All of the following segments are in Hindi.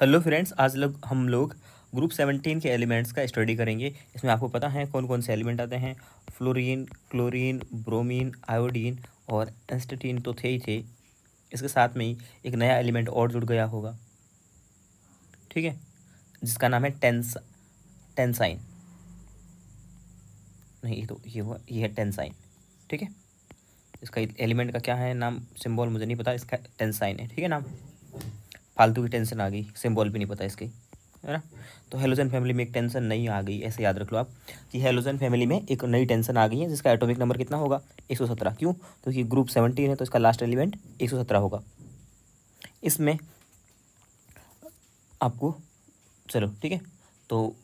हेलो फ्रेंड्स, आज हम लोग ग्रुप 17 के एलिमेंट्स का स्टडी करेंगे। इसमें आपको पता है कौन कौन से एलिमेंट आते हैं। फ्लोरीन, क्लोरीन, ब्रोमीन, आयोडीन और एस्टेटीन तो थे ही थे। इसके साथ में ही एक नया एलिमेंट और जुड़ गया होगा, ठीक है, जिसका नाम है टेंसाइन। नहीं, ये है टेंसाइन, ठीक है। इसका एलिमेंट का क्या है नाम, सिंबल मुझे नहीं पता, इसका टेंसाइन है, ठीक है नाम। फालतू की टेंशन आ गई, सिंबल भी नहीं पता इसकी, है ना। तो हेलोजन फैमिली में एक टेंशन नई आ गई, ऐसे याद रख लो आप कि हेलोजन फैमिली में एक नई टेंशन आ गई है, जिसका एटॉमिक नंबर कितना होगा, 117। क्यों? क्योंकि ग्रुप 17 है तो इसका लास्ट एलिमेंट 117 होगा। इसमें आपको चलो ठीक है, तो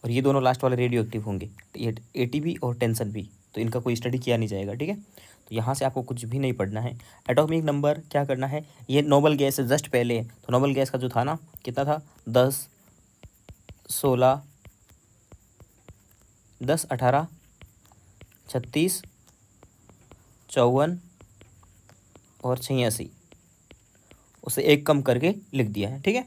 और ये दोनों लास्ट वाले रेडियो एक्टिव होंगे, ये एटीपी और टेंशन भी, तो इनका कोई स्टडी किया नहीं जाएगा, ठीक है। तो यहाँ से आपको कुछ भी नहीं पढ़ना है। एटॉमिक नंबर क्या करना है, ये नोबल गैस से जस्ट पहले है, तो नोबल गैस का जो था ना, कितना था, 10, 16, 10, 18, 36, 54 और 86, उसे एक कम करके लिख दिया है, ठीक है।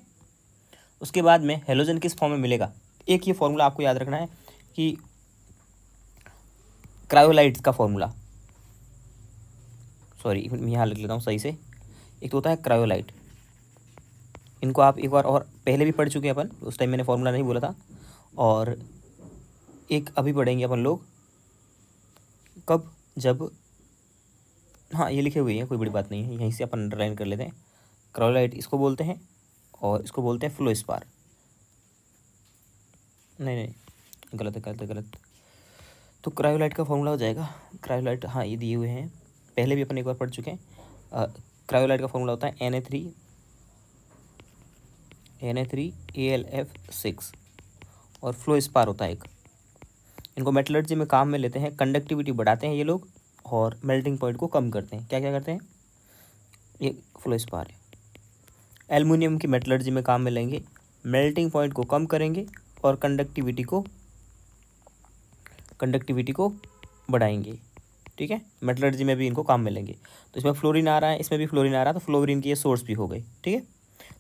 उसके बाद में हेलोजन किस फॉर्म में मिलेगा, एक ये फॉर्मूला आपको याद रखना है कि क्रायोलाइट्स का फॉर्मूला, सॉरी मैं यहाँ लिख लेता हूँ सही से। एक तो होता है क्रायोलाइट, इनको आप एक बार और पहले भी पढ़ चुके हैं अपन, उस टाइम मैंने फॉर्मूला नहीं बोला था, और एक अभी पढ़ेंगे अपन लोग, कब, जब, हाँ ये लिखे हुए हैं, कोई बड़ी बात नहीं है, यहीं से अपन अंडरलाइन कर लेते हैं। क्रायोलाइट इसको बोलते हैं और इसको बोलते हैं फ्लोस्पार। नहीं, गलत है, गलत है, गलत। तो क्रायोलाइट का फॉर्मूला हो जाएगा, क्रायोलाइट, हाँ ये दिए हुए हैं, पहले भी अपन एक बार पढ़ चुके हैं। क्रायोलाइट का फॉर्मूला होता है Na3AlF6 और फ्लोस्पार होता है एक। इनको मेटलर्जी में काम में लेते हैं, कंडक्टिविटी बढ़ाते हैं ये लोग और मेल्टिंग पॉइंट को कम करते हैं। क्या क्या करते हैं, ये फ्लोस्पार है। एल्युमिनियम की मेटलर्जी में काम में लेंगे, मेल्टिंग पॉइंट को कम करेंगे और कंडक्टिविटी को बढ़ाएंगे, ठीक है। मेटलर्जी में भी इनको काम में लेंगे। तो इसमें फ्लोरीन आ रहा है, इसमें भी फ्लोरीन आ रहा है, तो फ्लोरीन के ये सोर्स भी हो गए, ठीक है।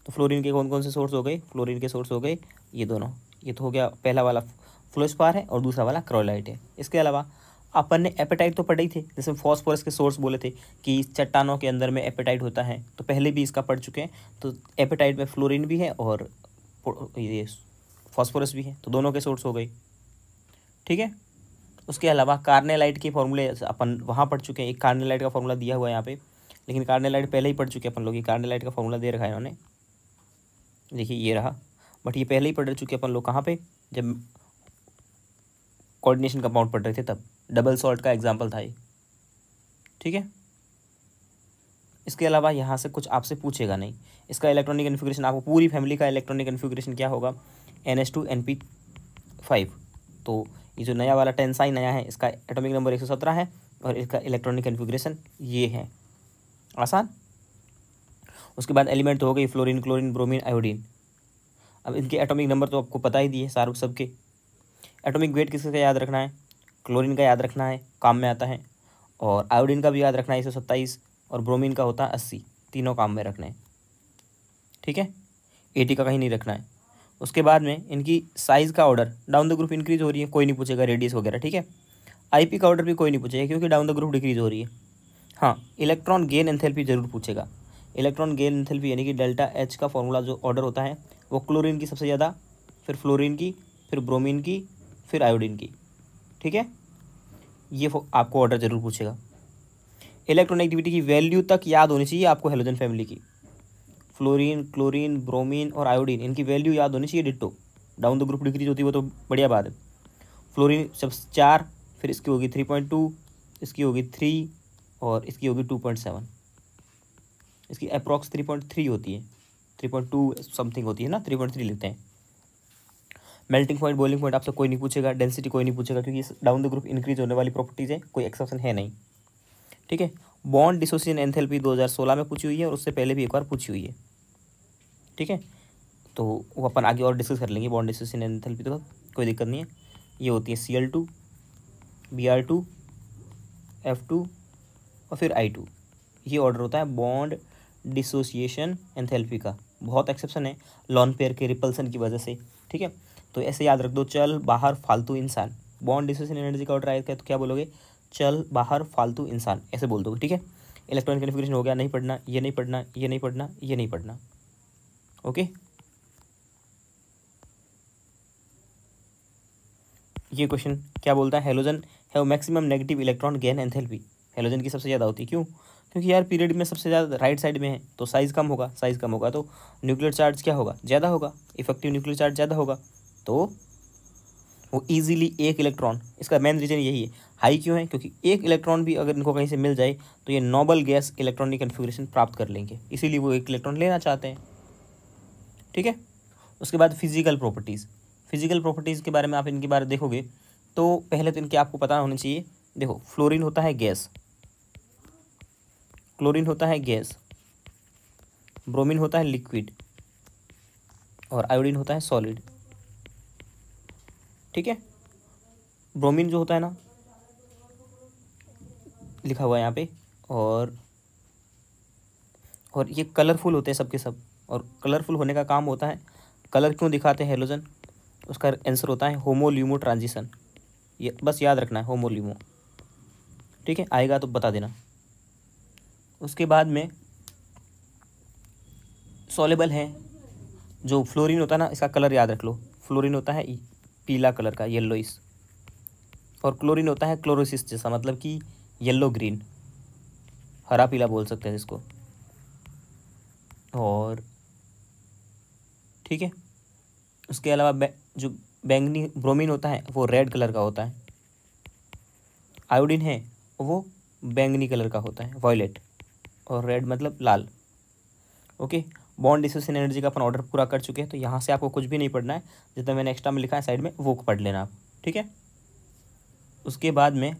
तो फ्लोरीन के कौन कौन से सोर्स हो गए, फ्लोरीन के सोर्स हो गए ये दोनों, ये तो हो गया पहला वाला फ्लोस्पार है और दूसरा वाला क्रायोलाइट है। इसके अलावा अपन ने एपेटाइट तो पढ़े ही थे, जैसे फास्फोरस के सोर्स बोले थे कि चट्टानों के अंदर में एपेटाइट होता है, तो पहले भी इसका पढ़ चुके हैं। तो एपेटाइट में फ्लोरीन भी है और ये फास्फोरस भी है, तो दोनों के सोर्स हो गए, ठीक है। उसके अलावा कार्नेलाइट के फॉर्मूले अपन वहाँ पढ़ चुके हैं, एक कार्नेलाइट का फॉर्मूला दिया हुआ है यहाँ पे, लेकिन कार्नेलाइट पहले ही पढ़ चुके हैं अपन लोग। ये कार्नेलाइट का फॉर्मूला दे रखा है इन्होंने, देखिए ये रहा, बट ये पहले ही पढ़ चुके हैं अपन लोग, कहाँ पे, जब कोऑर्डिनेशन कंपाउंड पढ़ रहे थे तब, डबल सॉल्ट का एग्जाम्पल था ये, ठीक है। इसके अलावा यहाँ से कुछ आपसे पूछेगा नहीं। इसका इलेक्ट्रॉनिक कन्फिगरेशन, आपको पूरी फैमिली का इलेक्ट्रॉनिक कन्फिगरेशन क्या होगा, NH2NP5। तो ये जो नया वाला टेंसाइन नया है, इसका एटॉमिक नंबर 117 है और इसका इलेक्ट्रॉनिक कन्फिगरेशन ये है, आसान। उसके बाद एलिमेंट तो हो गई फ्लोरीन, क्लोरीन, ब्रोमीन, आयोडीन। अब इनके एटॉमिक नंबर तो आपको पता ही दिए सारे सबके। एटॉमिक वेट किसका याद रखना है, क्लोरीन का याद रखना है, काम में आता है, और आयोडीन का भी याद रखना है 127, और ब्रोमीन का होता है 80, तीनों काम में रखना है, ठीक है। 80 का कहीं नहीं रखना है। उसके बाद में इनकी साइज़ का order down the group increase हो रही है, कोई नहीं पूछेगा रेडियस वगैरह, ठीक है। IP का ऑर्डर भी कोई नहीं पूछेगा क्योंकि डाउन द ग्रुप डिक्रीज हो रही है। हाँ, इलेक्ट्रॉन गेन एंथैल्पी जरूर पूछेगा। इलेक्ट्रॉन गेन एंथैल्पी यानी कि डेल्टा H का फॉर्मूला जो ऑर्डर होता है वो क्लोरीन की सबसे ज़्यादा, फिर फ्लोरीन की, फिर ब्रोमीन की, फिर आयोडीन की, ठीक है। ये आपको ऑर्डर जरूर पूछेगा। इलेक्ट्रॉनेगेटिविटी की वैल्यू तक याद होनी चाहिए आपको हेलोजन फैमिली की, फ्लोरीन, क्लोरीन, ब्रोमीन और आयोडीन, इनकी वैल्यू याद होनी चाहिए ditto. Down the group decrease होती है वो तो बढ़िया बात है। फ्लोरीन सब 4, फिर इसकी होगी 3.2, इसकी होगी 3 और इसकी होगी 2.7, इसकी अप्रॉक्स 3.3 होती है, 3.2 समथिंग होती है ना, 3.3 लिखते हैं। मेल्टिंग पॉइंट, बॉइलिंग पॉइंट आपसे कोई नहीं पूछेगा, डेंसिटी कोई नहीं पूछेगा क्योंकि डाउन द ग्रुप इंक्रीज होने वाली प्रॉपर्टीज़ है, कोई एक्सेप्शन है नहीं, ठीक है। बॉन्ड डिसोसिएशन एंथैल्पी 2016 में पूछी हुई है और उससे पहले भी एक बार पूछी हुई है, ठीक है। तो वो अपन आगे और डिस्कस कर लेंगे बॉन्ड डिसोसिएशन एंथैल्पी, तो कोई दिक्कत नहीं है। ये होती है Cl2, Br2, F2 और फिर I2, ये ऑर्डर होता है बॉन्ड डिसोसिएशन एंथैल्पी का। बहुत एक्सेप्शन है लॉन पेयर के रिपल्सन की वजह से, ठीक है। तो ऐसे याद रख दो, चल बाहर फालतू इंसान। बॉन्ड डिसोसिएशन एनर्जी का ऑर्डर आएगा तो क्या बोलोगे, चल बाहर फालतू इंसान, ऐसे बोल दोगे, ठीक है। इलेक्ट्रॉनिक कन्फिग्रेशन हो गया, नहीं पढ़ना, ये नहीं पढ़ना, ये नहीं पढ़ना, ये नहीं पढ़ना, ओके। ये क्वेश्चन क्या बोलता है, halogen have maximum negative electron gain enthalpy. Halogen की सबसे ज़्यादा होती है, क्यों, क्योंकि यार पीरियड में सबसे ज़्यादा राइट साइड में है, तो साइज़ कम होगा, साइज़ कम होगा तो न्यूक्लियर चार्ज क्या होगा, ज़्यादा होगा, इफेक्टिव न्यूक्लियर चार्ज ज़्यादा होगा, तो वो ईजिली एक इलेक्ट्रॉन, इसका मेन रीज़न यही है, हाई क्यों है, क्योंकि एक इलेक्ट्रॉन भी अगर इनको कहीं से मिल जाए तो ये नोबल गैस इलेक्ट्रॉनिक कन्फिग्रेशन प्राप्त कर लेंगे, इसीलिए वो एक इलेक्ट्रॉन लेना चाहते हैं, ठीक है। उसके बाद फिजिकल प्रॉपर्टीज़, फिजिकल प्रॉपर्टीज़ के बारे में आप इनके बारे देखोगे तो पहले तो इनके आपको पता होना चाहिए। देखो, फ्लोरीन होता है गैस, क्लोरीन होता है गैस, ब्रोमीन होता है लिक्विड, और आयोडीन होता है सॉलिड, ठीक है। ब्रोमीन जो होता है ना, लिखा हुआ है यहाँ पे, और ये कलरफुल होते हैं सबके सब, और कलरफुल होने का काम होता है, कलर क्यों दिखाते हैं हेलोजन, उसका आंसर होता है होमोल्यूमो ट्रांजिशन, ये बस याद रखना है, होमोल्यूमो, ठीक है, आएगा तो बता देना। उसके बाद में सॉलेबल है, जो फ्लोरीन होता है ना, इसका कलर याद रख लो, फ्लोरीन होता है पीला कलर का, येलोइस, और क्लोरीन होता है क्लोरोसिस जैसा, मतलब कि येलो ग्रीन, हरा पीला बोल सकते हैं इसको, और ठीक है। उसके अलावा जो बैंगनी ब्रोमीन होता है वो रेड कलर का होता है, आयोडीन है वो बैंगनी कलर का होता है, वॉयलेट, और रेड मतलब लाल, ओके। बॉन्ड डिसोसिएशन एनर्जी का अपन ऑर्डर पूरा कर चुके हैं, तो यहाँ से आपको कुछ भी नहीं पढ़ना है, जितना मैंने एक्स्ट्रा में लिखा है साइड में वो पढ़ लेना आप, ठीक है। उसके बाद में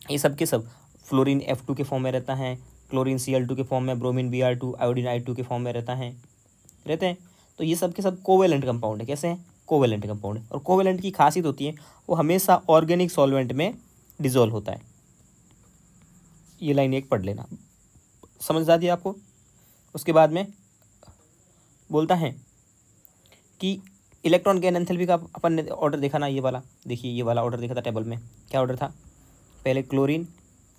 ये सब के सब फ्लोरीन F2 के फॉर्म में रहता है, क्लोरीन Cl2 के फॉर्म में, ब्रोमीन Br2, आयोडीन I2 के फॉर्म में रहते हैं, तो ये सब के सब कोवेलेंट कंपाउंड है, कैसे हैं, कोवेलेंट कंपाउंड है, और कोवेलेंट की खासियत होती है वो हमेशा ऑर्गेनिक सॉल्वेंट में डिजोल्व होता है, ये लाइन एक पढ़ लेना, समझ आ दिया आपको। उसके बाद में बोलता है कि इलेक्ट्रॉन गेन एंथैल्पी का अपन ने ऑर्डर देखा ना, ये वाला देखिए, ये वाला ऑर्डर देखा था टेबल में, क्या ऑर्डर था, पहले क्लोरीन,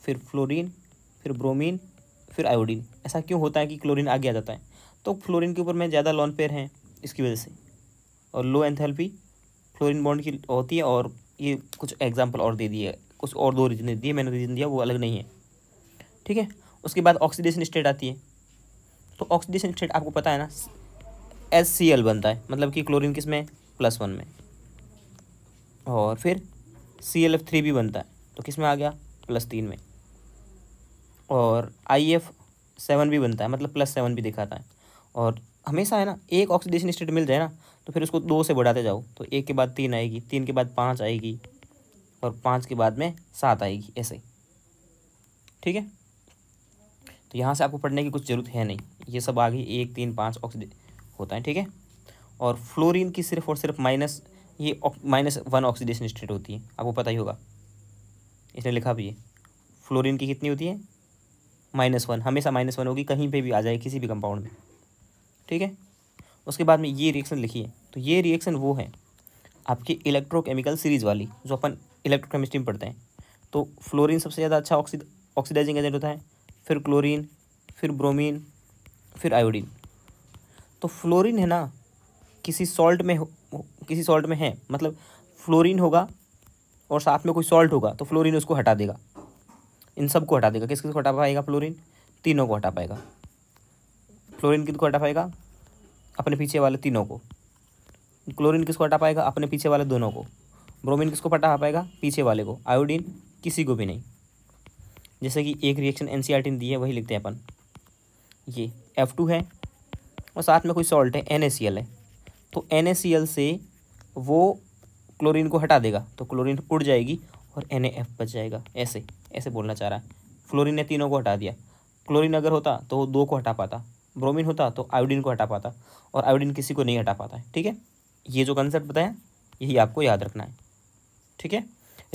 फिर फ्लोरीन, फिर ब्रोमीन, फिर आयोडीन। ऐसा क्यों होता है कि क्लोरीन आगे आ जाता है, तो फ्लोरीन के ऊपर में ज़्यादा लॉन पेयर हैं इसकी वजह से, और लो एंथैल्पी फ्लोरीन बॉन्ड की होती है, और ये कुछ एग्जांपल और दे दिए, कुछ और दो रीजन दे दिए, मैंने रीजन दिया वो अलग नहीं है, ठीक है। उसके बाद ऑक्सीडेशन स्टेट आती है, तो ऑक्सीडेशन स्टेट आपको पता है ना, HCl बनता है, मतलब कि क्लोरीन किस में, +1 में, और फिर ClF3 भी बनता है, तो किस में आ गया, +3 में, और IF7 भी बनता है, मतलब +7 भी दिखाता है, और हमेशा है ना एक ऑक्सीडेशन स्टेट मिल जाए ना तो फिर उसको 2 से बढ़ाते जाओ, तो 1 के बाद 3 आएगी, 3 के बाद 5 आएगी, और 5 के बाद में 7 आएगी, ऐसे, ठीक है। तो यहाँ से आपको पढ़ने की कुछ ज़रूरत है नहीं, ये सब आगे 1 3 5 ऑक्सीडेशन होता है, ठीक है। और फ्लोरीन की सिर्फ और सिर्फ -1 ऑक्सीडेशन स्टेट होती है, आपको पता ही होगा, इसने लिखा भी है, फ्लोरीन की कितनी होती है, -1, हमेशा -1 होगी, कहीं पे भी आ जाए किसी भी कंपाउंड में, ठीक है। उसके बाद में ये रिएक्शन लिखिए, तो ये रिएक्शन वो है आपकी इलेक्ट्रोकेमिकल सीरीज़ वाली जो अपन इलेक्ट्रोकेमिस्ट्री में पढ़ते हैं। तो फ्लोरीन सबसे ज़्यादा अच्छा ऑक्सीडाइजिंग एजेंट होता है, फिर क्लोरीन, फिर ब्रोमीन, फिर आयोडीन। तो फ्लोरीन है ना, किसी सॉल्ट में है, मतलब फ्लोरीन होगा और साथ में कोई सॉल्ट होगा तो फ्लोरीन उसको हटा देगा, इन सब को हटा देगा, किस किस को हटा पाएगा, फ्लोरीन तीनों को हटा पाएगा, फ्लोरीन किसको हटा पाएगा, अपने पीछे वाले तीनों को, क्लोरीन किसको हटा पाएगा, अपने पीछे वाले दोनों को, ब्रोमीन किसको हटा पाएगा, पीछे वाले को, आयोडीन किसी को भी नहीं। जैसे कि एक रिएक्शन NCERT ने दी है वही लिखते हैं अपन, ये F2 है और साथ में कोई सॉल्ट है NaCl है, तो NaCl से वो क्लोरीन को हटा देगा तो क्लोरीन उड़ जाएगी और NaF बच जाएगा, ऐसे ऐसे बोलना चाह रहा है। फ्लोरीन ने तीनों को हटा दिया, क्लोरीन अगर होता तो वो 2 को हटा पाता, ब्रोमीन होता तो आयोडीन को हटा पाता, और आयोडीन किसी को नहीं हटा पाता है, ठीक है। ये जो कंसेप्ट बताया यही आपको याद रखना है, ठीक है।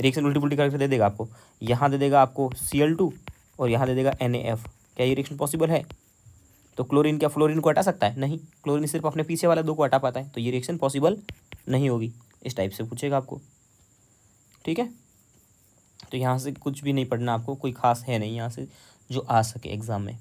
रिएक्शन उल्टी पुल्टी करके दे देगा आपको, यहाँ दे देगा आपको Cl2 और यहाँ दे देगा NaF, क्या ये रिएक्शन पॉसिबल है, तो क्लोरीन क्या फ्लोरीन को हटा सकता है? नहीं, क्लोरीन सिर्फ अपने पीछे वाला 2 को हटा पाता है, तो ये रिएक्शन पॉसिबल नहीं होगी। इस टाइप से पूछेगा आपको, ठीक है। तो यहाँ से कुछ भी नहीं पढ़ना आपको, कोई खास है नहीं यहाँ से जो आ सके एग्जाम में।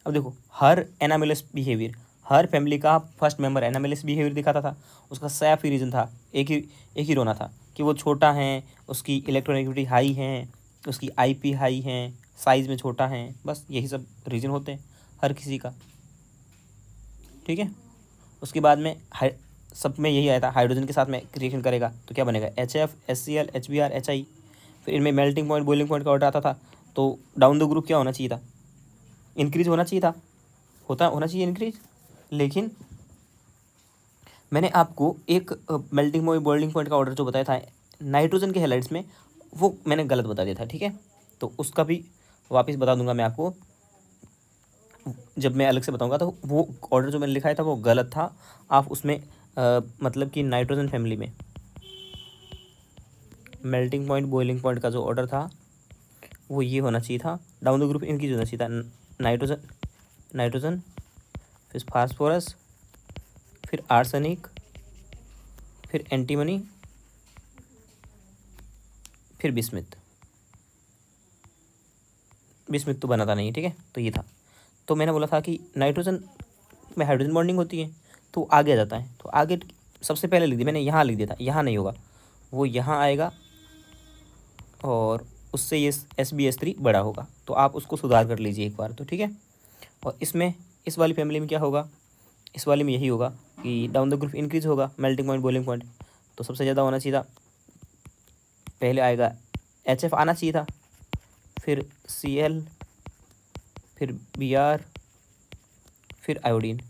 अब देखो, हर एनामेलस बिहेवियर, हर फैमिली का फर्स्ट मेंबर एनामेलस बिहेवियर दिखाता था। उसका सिर्फ ही रीज़न था, एक ही रोना था कि वो छोटा है, उसकी इलेक्ट्रोनेगेटिविटी हाई है, उसकी आईपी हाई है, साइज़ में छोटा है, बस यही सब रीज़न होते हैं हर किसी का, ठीक है। उसके बाद में सब में यही आया था, हाइड्रोजन के साथ में रिएक्शन करेगा तो क्या बनेगा? HF, HCl, HBr, HI। फिर इनमें मेल्टिंग पॉइंट, बॉइलिंग पॉइंट का ऑर्डर आता था, तो डाउन द ग्रुप क्या होना चाहिए था? इंक्रीज होना चाहिए था, होना चाहिए इंक्रीज। लेकिन मैंने आपको एक मेल्टिंग पॉइंट, बॉइलिंग पॉइंट का ऑर्डर जो बताया था नाइट्रोजन के हैलाइड्स में, वो मैंने गलत बता दिया था, ठीक है। तो उसका भी वापस बता दूंगा मैं आपको, जब मैं अलग से बताऊंगा। तो वो ऑर्डर जो मैंने लिखा था वो गलत था। आप उसमें मतलब कि नाइट्रोजन फैमिली में मेल्टिंग पॉइंट, बॉइलिंग पॉइंट का जो ऑर्डर था वो ये होना चाहिए था, डाउन द ग्रुप इनकी होना चाहिए था, नाइट्रोजन, फिर फास्फोरस, फिर आर्सेनिक, फिर एंटीमनी, फिर बिस्मिथ तो बनाता नहीं है, ठीक है। तो ये था, तो मैंने बोला था कि नाइट्रोजन में हाइड्रोजन बॉन्डिंग होती है तो आगे आ जाता है, तो आगे सबसे पहले लिख दिया मैंने, यहाँ लिख दिया था, यहाँ नहीं होगा, वो यहाँ आएगा और उससे ये SbS3 बड़ा होगा, तो आप उसको सुधार कर लीजिए एक बार, तो ठीक है। और इसमें इस वाली फैमिली में क्या होगा? इस वाली में यही होगा कि डाउन द ग्रुप इंक्रीज होगा, मेल्टिंग पॉइंट, बॉइलिंग पॉइंट, तो सबसे ज़्यादा होना चाहिए था, पहले आएगा HF आना चाहिए था, फिर Cl, फिर Br, फिर आयोडीन।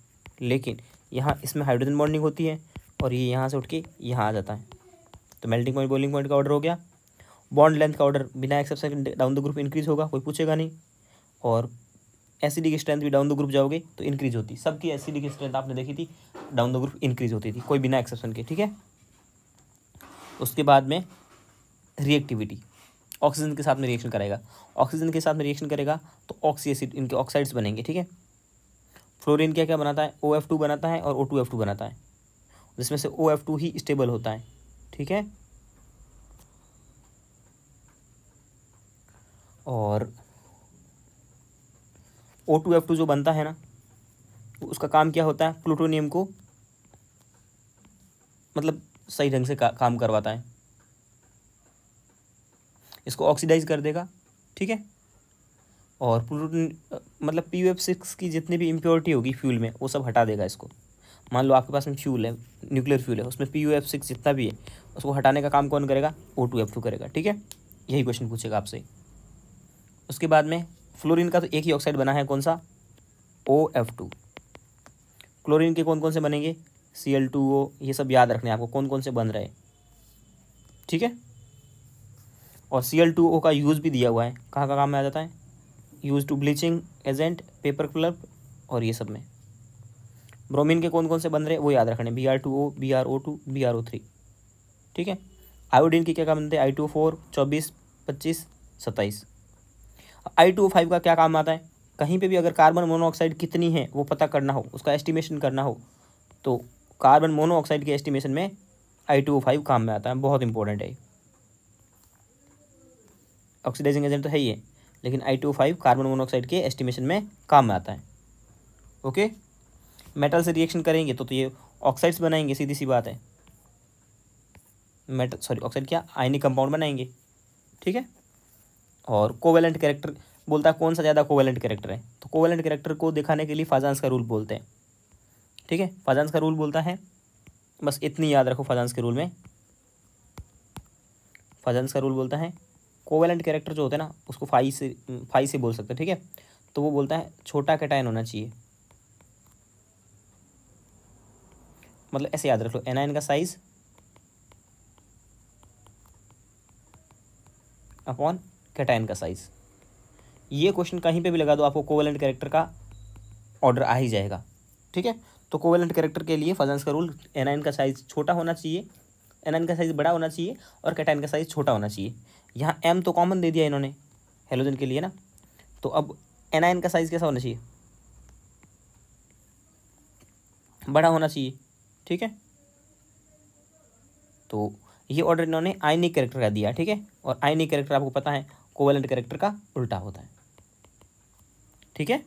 लेकिन यहाँ इसमें हाइड्रोजन बॉन्डिंग होती है और ये यहाँ से उठ के यहाँ आ जाता है, तो मेल्टिंग पॉइंट, बॉइलिंग पॉइंट का ऑर्डर हो गया। बॉन्ड लेंथ का ऑर्डर बिना exception down the group increase होगा, कोई पूछेगा नहीं। और एसिडी की स्ट्रेंथ भी डाउन द ग्रुप जाओगे तो इंक्रीज होती, सबकी एसिडी की स्ट्रेंथ आपने देखी थी, डाउन द ग्रुप इंक्रीज होती थी, कोई बिना एक्सेप्शन के, ठीक है। उसके बाद में रिएक्टिविटी, ऑक्सीजन के साथ में रिएक्शन करेगा, ऑक्सीजन के साथ में रिएक्शन करेगा तो ऑक्सी एसिड, इनके ऑक्साइड्स बनेंगे, ठीक है। फ्लोरीन क्या क्या बनाता है? OF2 बनाता है और O2F2 बनाता है, जिसमें से OF2 ही स्टेबल होता है, ठीक है। और O2F2 जो बनता है ना, उसका काम क्या होता है? प्लूटोनियम को मतलब सही ढंग से काम करवाता है, इसको ऑक्सीडाइज कर देगा, ठीक है। और प्लूटोनियम मतलब PuF6 की जितनी भी इम्प्योरिटी होगी फ्यूल में वो सब हटा देगा इसको। मान लो आपके पास में फ्यूल है, न्यूक्लियर फ्यूल है, उसमें PuF6 जितना भी है उसको हटाने का काम कौन करेगा? O2F2 करेगा, ठीक है। यही क्वेश्चन पूछेगा आपसे। उसके बाद में फ्लोरीन का तो एक ही ऑक्साइड बना है, कौन सा? OF2। क्लोरीन के कौन कौन से बनेंगे? Cl2O, ये सब याद रखने आपको कौन कौन से बन रहे, ठीक है। और Cl2O का यूज़ भी दिया हुआ है, कहाँ का काम में आ जाता है? Use to bleaching agent, paper club और ये सब में। ब्रोमीन के कौन कौन से बन रहे वो याद रखने, Br2O, BrO2, BrO3, ठीक है। आयोडीन के क्या काम बनते हैं? I2O4, 24, 25, 27। I2O5 का क्या काम आता है? कहीं पे भी अगर कार्बन मोनोऑक्साइड कितनी है वो पता करना हो, उसका एस्टिमेशन करना हो, तो कार्बन मोनोऑक्साइड के एस्टिमेशन में I2O5 काम में आता है, बहुत इंपॉर्टेंट है। ऑक्सीडाइजिंग एजेंट तो है ही है, लेकिन I2O5 कार्बन मोनोऑक्साइड के एस्टिमेशन में काम में आता है, ओके। मेटल से रिएक्शन करेंगे तो ये ऑक्साइड्स बनाएंगे, सीधी सी बात है। ऑक्साइड क्या, आयनिक कंपाउंड बनाएंगे, ठीक है। और कोवेलेंट कैरेक्टर बोलता है कौन सा ज़्यादा कोवेलेंट कैरेक्टर है, तो कोवेलेंट कैरेक्टर को दिखाने के लिए फाजान्स का रूल बोलते हैं, ठीक है। फाजान्स का रूल बोलता है, बस इतनी याद रखो, फाजान्स के रूल में, फाजान्स का रूल बोलता है कोवेलेंट कैरेक्टर जो होता है ना उसको फाई से बोल सकते हैं, ठीक है। तो वो बोलता है छोटा कैटायन होना चाहिए, मतलब ऐसे याद रख लो, एनायन का साइज अपॉन कैटायन का साइज। ये क्वेश्चन कहीं पे भी लगा दो आपको कोवेलेंट कैरेक्टर का ऑर्डर आ ही जाएगा, ठीक है। तो कोवेलेंट कैरेक्टर के लिए फाजान्स का रूल, एनायन का साइज छोटा होना चाहिए, एनायन का साइज बड़ा होना चाहिए और कैटायन का साइज छोटा होना चाहिए। यहाँ M तो कॉमन दे दिया इन्होंने हेलोजन के लिए ना, तो अब एनायन का साइज कैसा होना चाहिए? बड़ा होना चाहिए, ठीक है। तो ये ऑर्डर इन्होंने आयनिक कैरेक्टर का दिया, ठीक है। और आयनिक कैरेक्टर आपको पता है कोवेलेंट कैरेक्टर का उल्टा होता है, ठीक है।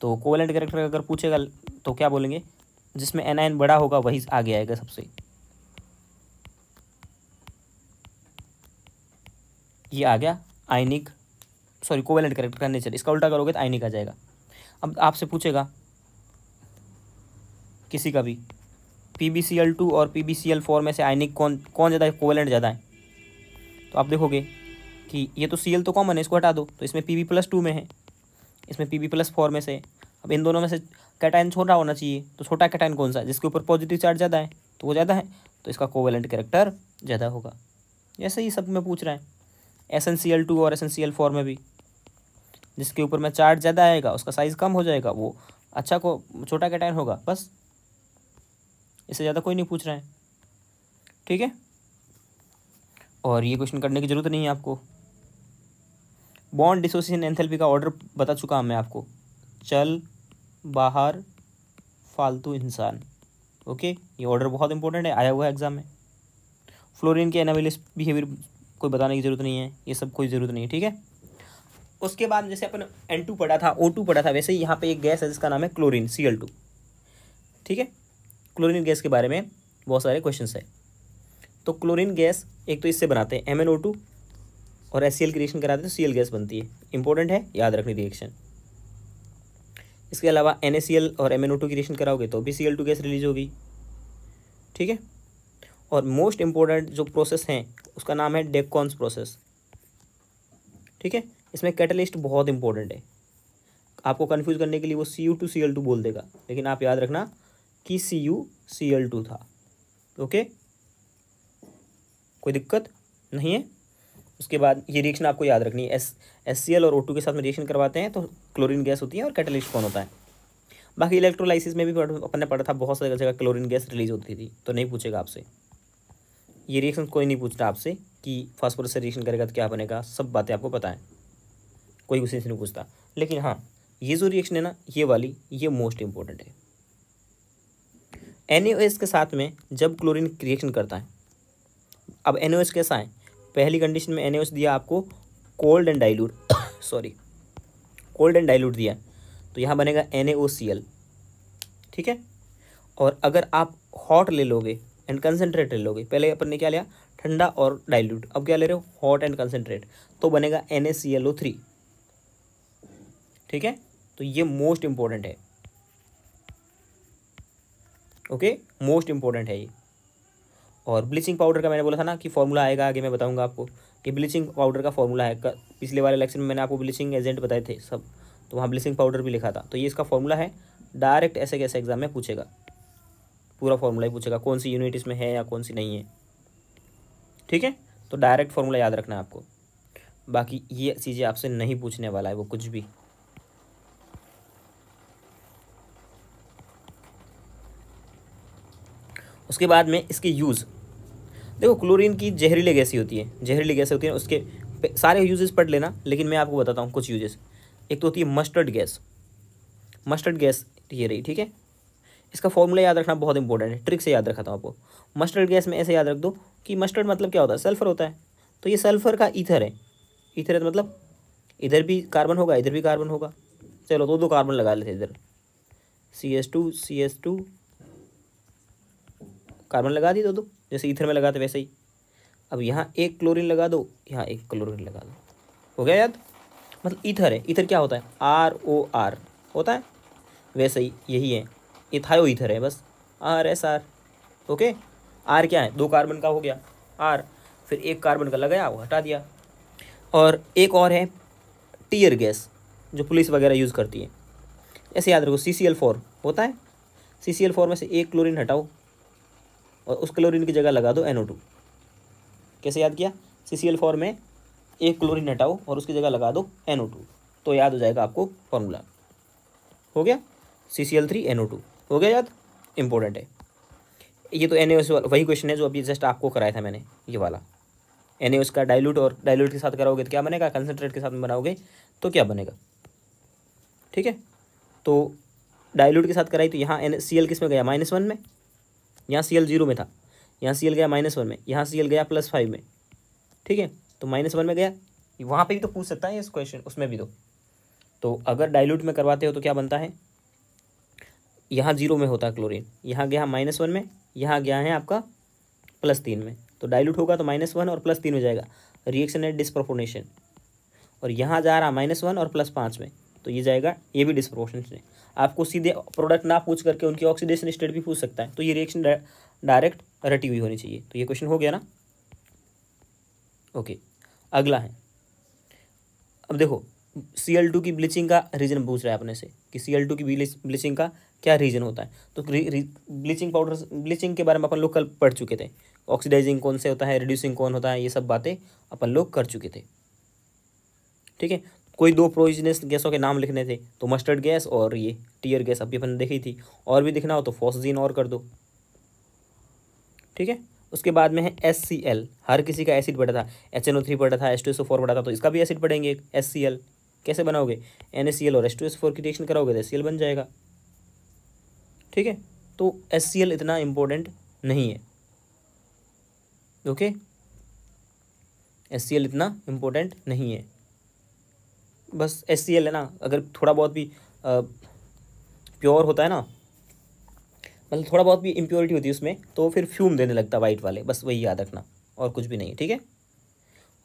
तो कोवेलेंट कैरेक्टर अगर पूछेगा तो क्या बोलेंगे, जिसमें एनायन बड़ा होगा वही आगे आएगा सबसे। ये आ गया आयनिक, सॉरी कोवेलेंट कैरेक्टर का नेचर। इसका उल्टा करोगे तो आयनिक आ जाएगा। अब आपसे पूछेगा किसी का भी PbCl2 और PbCl4 में से आयनिक कौन ज़्यादा है, कोवेलेंट ज़्यादा है। तो आप देखोगे कि ये तो Cl तो कॉमन है, इसको हटा दो, तो इसमें Pb+2 में है, इसमें Pb+4 में से। अब इन दोनों में से कैटायन छोटा होना चाहिए, तो छोटा कैटायन कौन सा है, जिसके ऊपर पॉजिटिव चार्ज ज़्यादा है, तो वो ज़्यादा है, तो इसका कोवेलेंट कैरेक्टर ज़्यादा होगा। ऐसे ही सब में पूछ रहा है, SnCl2 और SnCl4 में भी जिसके ऊपर में चार्ज ज़्यादा आएगा उसका साइज़ कम हो जाएगा, वो अच्छा को छोटा कैटायन होगा, बस। इससे ज़्यादा कोई नहीं पूछ रहा है, ठीक है। और ये क्वेश्चन करने की ज़रूरत नहीं है आपको। बॉन्ड डिसोसिएशन एंथैल्पी का ऑर्डर बता चुका हूँ मैं आपको, चल, बाहर, फालतू, इंसान, ओके। ये ऑर्डर बहुत इंपॉर्टेंट है, आया हुआ है एग्जाम में। फ्लोरीन के एनालिसिस बिहेवियर कोई बताने की ज़रूरत नहीं है, ये सब कोई ज़रूरत नहीं है, ठीक है। उसके बाद जैसे अपन N2 पढ़ा था, O2 पढ़ा था, वैसे ही यहाँ पे एक गैस है जिसका नाम है क्लोरीन, Cl2, ठीक है। क्लोरीन गैस के बारे में बहुत सारे क्वेश्चंस है। तो क्लोरीन गैस एक तो इससे बनाते हैं MnO2 और HCl की रिएक्शन कराते हैं तो Cl गैस बनती है, इंपॉर्टेंट है, याद रखनी रिएक्शन। इसके अलावा NaCl और MnO2 की रिएक्शन कराओगे तो भी Cl2 गैस रिलीज होगी, ठीक है। और मोस्ट इम्पोर्टेंट जो प्रोसेस है उसका नाम है डेक्कॉन्स प्रोसेस, ठीक है। इसमें कैटलिस्ट बहुत इंपॉर्टेंट है, आपको कंफ्यूज करने के लिए वो Cu2Cl2 बोल देगा, लेकिन आप याद रखना कि CuCl2 था, ओके, कोई दिक्कत नहीं है। उसके बाद ये रिएक्शन आपको याद रखनी है, HCl और O2 के साथ में रिएक्शन करवाते हैं तो क्लोरीन गैस होती है, और कैटलिस्ट कौन होता है। बाकी इलेक्ट्रोलाइसिस में भी अपन ने पढ़ा था, बहुत सारी जगह क्लोरीन गैस रिलीज होती थी, तो नहीं पूछेगा आपसे ये रिएक्शन, कोई नहीं पूछता आपसे कि फास्फोरस से रिएक्शन करेगा तो क्या बनेगा, सब बातें आपको पता है, कोई उसी से नहीं पूछता। लेकिन हाँ, ये जो रिएक्शन है ना, ये वाली, ये मोस्ट इंपॉर्टेंट है। NaOH के साथ में जब क्लोरीन रिएक्शन करता है, अब NaOH कैसा है, पहली कंडीशन में NaOH दिया आपको cold and dilute sorry cold and dilute दिया, तो यहाँ बनेगा NaOCl, ठीक है। और अगर आप हॉट ले लोगे एंड कंसनट्रेट ले लोगे, पहले अपन ने क्या लिया, ठंडा और डाइल्यूट, अब क्या ले रहे हो, हॉट एंड कंसनट्रेट, तो बनेगा NaClO3, ठीक है। तो ये मोस्ट इंपॉर्टेंट है, ओके, मोस्ट इंपॉर्टेंट है ये। और ब्लीचिंग पाउडर का मैंने बोला था ना कि फॉर्मूला आएगा आगे, मैं बताऊंगा आपको। ये ब्लीचिंग पाउडर का फॉर्मूला है, पिछले वाले लेक्चर में मैंने आपको ब्लीचिंग एजेंट बताए थे सब, तो वहाँ ब्लीचिंग पाउडर भी लिखा था। तो ये इसका फॉर्मूला है, डायरेक्ट ऐसे कैसे एग्जाम में पूछेगा, पूरा फॉर्मूला ही पूछेगा, कौन सी यूनिट इसमें है या कौन सी नहीं है, ठीक है। तो डायरेक्ट फॉर्मूला याद रखना है आपको, बाकी ये चीज़ें आपसे नहीं पूछने वाला है वो कुछ भी। उसके बाद में इसके यूज़ देखो, क्लोरीन की जहरीली गैस ही होती है, जहरीली गैस होती है, उसके सारे यूजेस पढ़ लेना, लेकिन मैं आपको बताता हूँ कुछ यूजेस। एक तो होती है मस्टर्ड गैस, मस्टर्ड गैस ये रही, ठीक है। इसका फॉर्मूला याद रखना बहुत इंपॉर्टेंट है, ट्रिक से याद रखा था आपको। मस्टर्ड गैस में ऐसे याद रख दो कि मस्टर्ड मतलब क्या होता है, सल्फर होता है, तो ये सल्फर का ईथर है। ईथर है तो मतलब इधर भी कार्बन होगा, इधर भी कार्बन होगा, चलो दो कार्बन लगा लेते इधर, CH2 कार्बन लगा दी दो, जैसे ईथर में लगाते वैसे ही। अब यहाँ एक क्लोरीन लगा दो, यहाँ एक क्लोरीन लगा दो, हो गया याद। मतलब ईथर है, ईथर क्या होता है, ROR होता है, वैसे ही यही है, इथायो ईथर है, बस RSR, ओके। R क्या है, 2 कार्बन का हो गया R, फिर 1 कार्बन का लगाया वो हटा दिया। और एक और है टीयर गैस, जो पुलिस वगैरह यूज़ करती है, ऐसे याद रखो, CCl4 होता है, CCl4 में से 1 क्लोरीन हटाओ और उस क्लोरीन की जगह लगा दो NO2। कैसे याद किया, CCl4 में 1 क्लोरीन हटाओ और उसकी जगह लगा दो NO2, तो याद हो जाएगा आपको फॉर्मूला, हो गया CCl3 NO2, हो गया याद, इंपॉर्टेंट है ये। तो NaOH वही क्वेश्चन है जो अभी जस्ट आपको कराया था मैंने, ये वाला। NaOH का डाइल्यूट और डाइल्यूट के साथ कराओगे तो क्या बनेगा, कंसनट्रेट के साथ में बनाओगे तो क्या बनेगा, ठीक है। तो डाइल्यूट के साथ कराई तो यहाँ NaCl किस में गया -1 में, यहाँ Cl 0 में था, यहाँ Cl गया -1 में, यहाँ Cl गया +5 में, ठीक है। तो -1 में गया, वहाँ पे भी तो पूछ सकता है इस क्वेश्चन, उसमें भी तो अगर डाइल्यूट में करवाते हो तो क्या बनता है, यहाँ 0 में होता है क्लोरीन, यहाँ गया -1 में, यहाँ गया है आपका +3 में, तो डाइल्यूट होगा तो -1 और +3 में जाएगा, रिएक्शन है डिस्प्रोपोर्शनेशन, और यहाँ जा रहा -1 और +5 में, तो ये जाएगा, ये भी डिस्प्रोपोर्शनेशन है। आपको सीधे प्रोडक्ट ना पूछ करके उनकी ऑक्सीडेशन स्टेट भी पूछ सकता है, तो ये रिएक्शन डायरेक्ट रटी हुई होनी चाहिए। तो ये क्वेश्चन हो गया ना। ओके, अगला है, अब देखो Cl2 की ब्लीचिंग का रीजन पूछ रहा है अपने से कि Cl2 की ब्लीचिंग का क्या रीजन होता है। तो ब्लीचिंग पाउडर, ब्लीचिंग के बारे में अपन लोग कल पढ़ चुके थे, ऑक्सीडाइजिंग कौन से होता है, रिड्यूसिंग कौन होता है, ये सब बातें अपन लोग कर चुके थे, ठीक है। कोई 2 पॉइजनस गैसों के नाम लिखने थे, तो मस्टर्ड गैस और ये टीयर गैस अभी अपन ने देखी थी, और भी दिखना हो तो फॉस्जीन और कर दो, ठीक है। उसके बाद में है HCl, हर किसी का एसिड पढ़ा था, HNO3 पढ़ा था, H2SO4 पढ़ा था, तो इसका भी एसिड पढ़ेंगे HCl। कैसे बनाओगे, NaCl और H2SO4 की रिएक्शन कराओगे तो HCl बन जाएगा, ठीक है। तो HCl इतना इम्पोर्टेंट नहीं है, ओके, HCl इतना इम्पोर्टेंट नहीं है, बस HCl है ना, अगर थोड़ा बहुत भी प्योर होता है ना, मतलब थोड़ा बहुत भी इम्प्योरिटी होती है उसमें, तो फिर फ्यूम देने लगता है वाइट वाले, बस वही याद रखना, और कुछ भी नहीं है, ठीक है।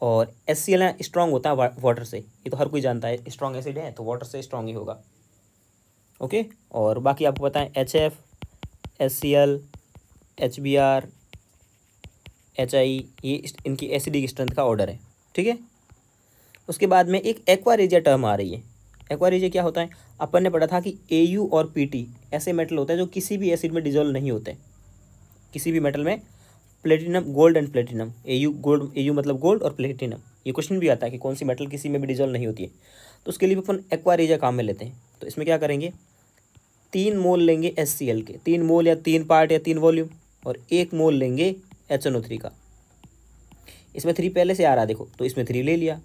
और HCl ना स्ट्रॉन्ग होता है वाटर से, ये तो हर कोई जानता है, स्ट्रॉन्ग एसिड है तो वाटर से स्ट्रॉन्ग ही होगा, ओके। और बाकी आपको पता है HF, HCl, HBr, HI, ये इनकी एसिडिक स्ट्रेंथ का ऑर्डर है, ठीक है। उसके बाद में एक एक्वारेजिया टर्म आ रही है। एक्वारेजिया क्या होता है, अपन ने पढ़ा था कि Au और Pt ऐसे मेटल होते हैं जो किसी भी एसिड में डिजोल्व नहीं होते, किसी भी मेटल में, platinum, gold and platinum, Au gold, Au मतलब गोल्ड और प्लेटिनम, ये क्वेश्चन भी आता है कि कौन सी मेटल किसी में भी डिजोल्व नहीं होती है, तो उसके लिए भी अपन एक्वारेजिया काम में लेते हैं। तो इसमें क्या करेंगे, 3 मोल लेंगे HCl के, 3 मोल या 3 पार्ट या 3 वॉल्यूम, और 1 मोल लेंगे HNO3 का। इसमें 3 पहले से आ रहा है देखो, तो इसमें 3 ले लिया,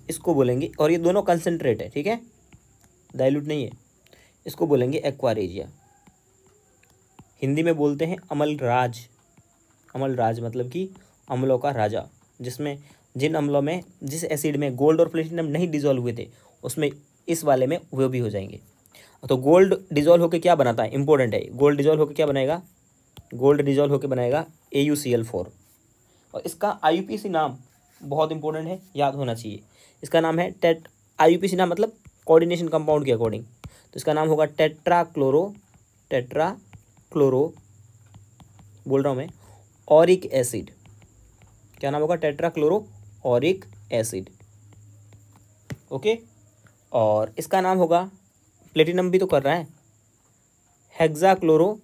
इसको बोलेंगे, और ये दोनों कंसनट्रेट है, ठीक है, डाइल्यूट नहीं है, इसको बोलेंगे एक्वारेजिया। हिंदी में बोलते हैं अमलराज, अमलराज मतलब कि अम्लों का राजा, जिसमें जिन अम्लों में, जिस एसिड में गोल्ड और प्लेटिनम नहीं डिजोल्व हुए थे, उसमें इस वाले में वो भी हो जाएंगे। तो गोल्ड डिजोल्व होकर क्या बनाता है, इंपॉर्टेंट है, गोल्ड डिजोल्व होकर क्या बनाएगा, गोल्ड डिजोल्व होकर बनाएगा AuCl4, और इसका IUPAC नाम बहुत इंपॉर्टेंट है, याद होना चाहिए। इसका नाम है IUPAC नाम मतलब कोऑर्डिनेशन कंपाउंड के अकॉर्डिंग, तो इसका नाम होगा टेट्राक्लोरो बोल रहा हूँ मैं, ऑरिक एसिड। क्या नाम होगा, टेट्राक्लोरो ऑरिक एसिड, ओके। और इसका नाम होगा, प्लेटिनम भी तो कर रहा है, हेक्साक्लोरो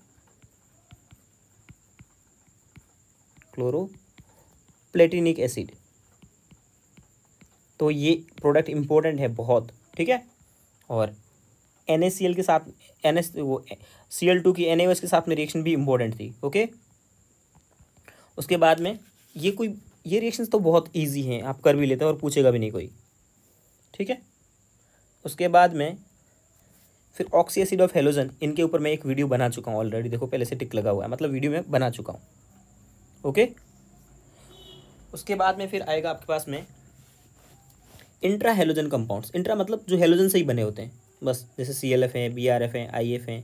प्लेटिनिक एसिड। तो ये प्रोडक्ट इंपॉर्टेंट है बहुत, ठीक है। और NaCl के साथ Cl2 की NaOH के साथ में रिएक्शन भी इंपॉर्टेंट थी, ओके। उसके बाद में ये रिएक्शंस तो बहुत इजी हैं, आप कर भी लेते हैं और पूछेगा भी नहीं कोई, ठीक है। उसके बाद में फिर ऑक्सी एसिड ऑफ हेलोजन, इनके ऊपर मैं एक वीडियो बना चुका हूँ ऑलरेडी, देखो पहले से टिक लगा हुआ है, मतलब वीडियो में बना चुका हूँ, ओके। उसके बाद में फिर आएगा आपके पास में इंट्रा हेलोजन कंपाउंड्स, इंट्रा मतलब जो हेलोजन से ही बने होते हैं, बस जैसे CLF है, BRF है, IF है,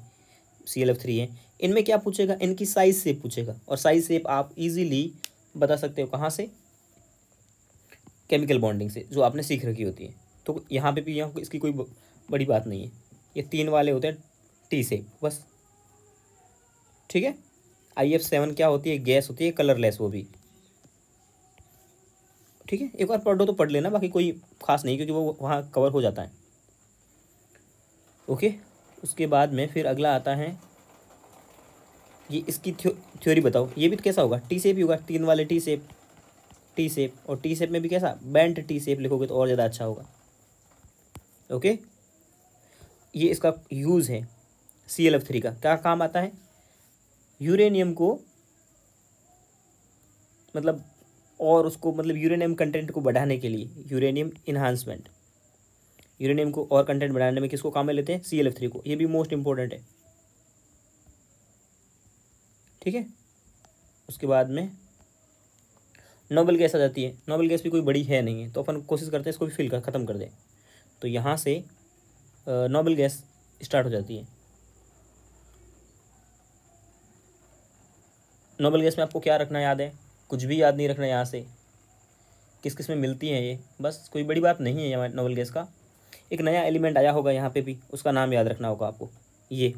CLF3 है। इनमें क्या पूछेगा, इनकी साइज शेप पूछेगा, और साइज शेप आप इजीली बता सकते हो कहाँ से, केमिकल बॉन्डिंग से, जो आपने सीख रखी होती है। तो यहाँ पे भी यहाँ इसकी कोई बड़ी बात नहीं है, ये 3 वाले होते हैं T शेप, बस, ठीक है। IF7 क्या होती है, गैस होती है, कलरलेस वो भी, ठीक है। एक बार पढ़ लो तो पढ़ लेना, बाकी कोई खास नहीं, क्योंकि वो वहाँ कवर हो जाता है, ओके। उसके बाद में फिर अगला आता है, ये इसकी थ्योरी बताओ, ये भी तो कैसा होगा, T शेप ही होगा, 3 वाले T शेप, और T शेप में भी कैसा, बेंट T शेप लिखोगे तो और ज़्यादा अच्छा होगा, ओके। ये इसका यूज़ है CLF3 का, क्या काम आता है, यूरेनियम को मतलब, और उसको मतलब यूरेनियम कंटेंट को बढ़ाने के लिए, यूरेनियम इन्हांसमेंट, यूरेनियम को और कंटेंट बनाने में किसको काम में लेते हैं, ClF3 को, ये भी मोस्ट इंपॉर्टेंट है। ठीक है, उसके बाद में नोबल गैस आ जाती है। नोबल गैस भी कोई बड़ी है नहीं है, तो अपन कोशिश करते हैं इसको भी फिल कर ख़त्म कर दें। तो यहाँ से नोबल गैस स्टार्ट हो जाती है। नोबल गैस में आपको क्या रखना याद है, कुछ भी याद नहीं रखना यहाँ से, किस किस में मिलती हैं ये, बस कोई बड़ी बात नहीं है यहाँ नोबल गैस का। एक नया एलिमेंट आया होगा यहाँ पे भी, उसका नाम याद रखना होगा आपको, ये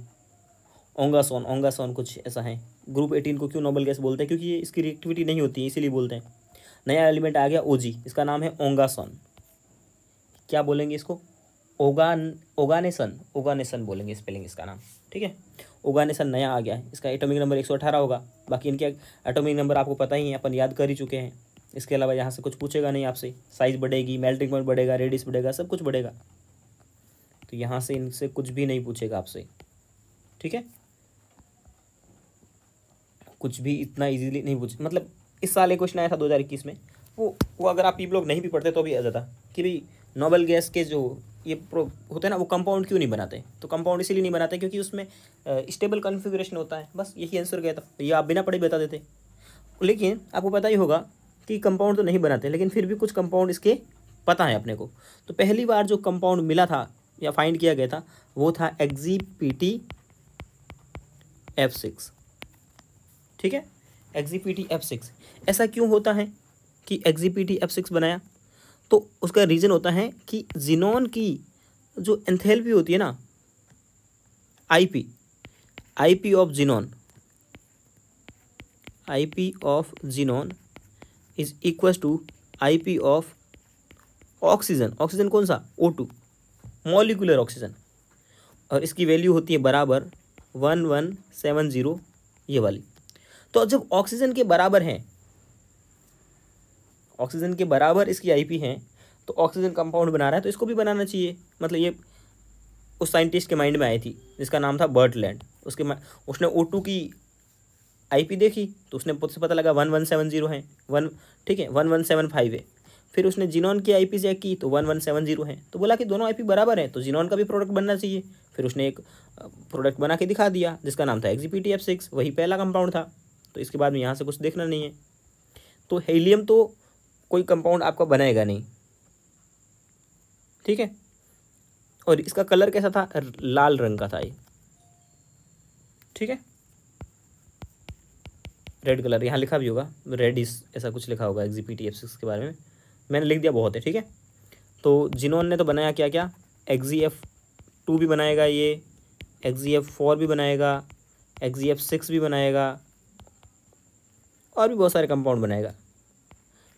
ओंगासोन, ओंगासोन कुछ ऐसा है। ग्रुप 18 को क्यों नोबल गैस बोलते हैं, क्योंकि ये इसकी रिएक्टिविटी नहीं होती है इसीलिए बोलते हैं। नया एलिमेंट आ गया OG, इसका नाम है ओंगासोन। क्या बोलेंगे इसको, ओगानेसन, ओगानेसन बोलेंगे स्पेलिंग इसका नाम। ठीक है, ओगानेसन नया आ गया है, इसका एटॉमिक नंबर 118 होगा। बाकी इनके एटॉमिक नंबर आपको पता ही है, अपन याद कर ही चुके हैं। इसके अलावा यहाँ से कुछ पूछेगा नहीं आपसे, साइज़ बढ़ेगी, मेल्टिंग पॉइंट बढ़ेगा, रेडियस बढ़ेगा, सब कुछ बढ़ेगा। तो यहाँ से इनसे कुछ भी नहीं पूछेगा आपसे। ठीक है, कुछ भी इतना इजीली नहीं पूछ, मतलब इस साल एक क्वेश्चन आया था 2021 में, वो अगर आप लोग नहीं भी पढ़ते तो भी आ जाता कि भाई नोबल गैस के जो ये होते हैं ना, वो कंपाउंड क्यों नहीं बनाते। तो कंपाउंड इसीलिए नहीं बनाते क्योंकि उसमें स्टेबल कॉन्फ़िगरेशन होता है, बस यही आंसर गया था। ये आप बिना पढ़े बता देते। लेकिन आपको पता ही होगा कि कंपाउंड तो नहीं बनाते, लेकिन फिर भी कुछ कंपाउंड इसके पता है अपने को। तो पहली बार जो कंपाउंड मिला था या फाइंड किया गया था वो था EgPtF6। ठीक है, EgPtF6। ऐसा क्यों होता है कि EgPtF6 बनाया, तो उसका रीज़न होता है कि जिनॉन की जो एंथैल्पी होती है ना, IP of xenon is equal to IP of oxygen. Oxygen कौन सा, O2, मॉलिक्यूलर ऑक्सीजन, और इसकी वैल्यू होती है बराबर 1170, ये वाली। तो जब ऑक्सीजन के बराबर है, ऑक्सीजन के बराबर इसकी IP है, तो ऑक्सीजन कंपाउंड बना रहा है, तो इसको भी बनाना चाहिए। मतलब ये उस साइंटिस्ट के माइंड में आई थी जिसका नाम था बर्टलैंड। उसने O2 की IP देखी तो उसने उससे पता लगा 1170 है, ठीक है 1175 है। फिर उसने जिनॉन की IP चेक की तो 1170 है, तो बोला कि दोनों IP बराबर है, तो जिनॉन का भी प्रोडक्ट बनना चाहिए। फिर उसने एक प्रोडक्ट बना के दिखा दिया जिसका नाम था EgPtF6, वही पहला कंपाउंड था। तो इसके बाद में यहाँ से कुछ देखना नहीं है। तो हीलियम तो कोई कंपाउंड आपका बनाएगा नहीं। ठीक है, और इसका कलर कैसा था, लाल रंग का था ये। ठीक है, रेड कलर, यहाँ लिखा भी होगा रेडिस, ऐसा कुछ लिखा होगा EgPtF6 के बारे में, मैंने लिख दिया, बहुत है। ठीक है, तो जिनोन ने तो बनाया क्या क्या, EgF2 भी बनाएगा ये, EgF4 भी बनाएगा, EgF6 भी बनाएगा, और भी बहुत सारे कंपाउंड बनाएगा।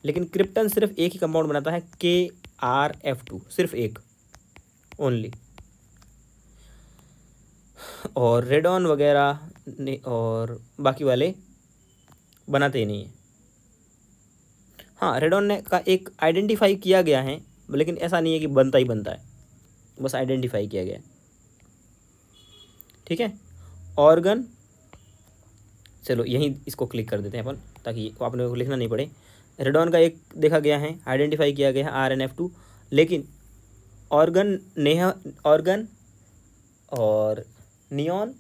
लेकिन क्रिप्टन सिर्फ एक ही कंपाउंड बनाता है, KrF2, सिर्फ एक ओनली। और रेडॉन वगैरह और बाकी वाले बनाते ही नहीं है। हाँ, रेडॉन ने का एक आइडेंटिफाई किया गया है, लेकिन ऐसा नहीं है कि बनता ही बनता है, बस आइडेंटिफाई किया गया है। ठीक है, ऑर्गन, चलो यहीं इसको क्लिक कर देते हैं अपन, ताकि आपने को लिखना नहीं पड़े। रेडॉन का एक देखा गया है, आइडेंटिफाई किया गया है RnF2, लेकिन ऑर्गन और नियॉन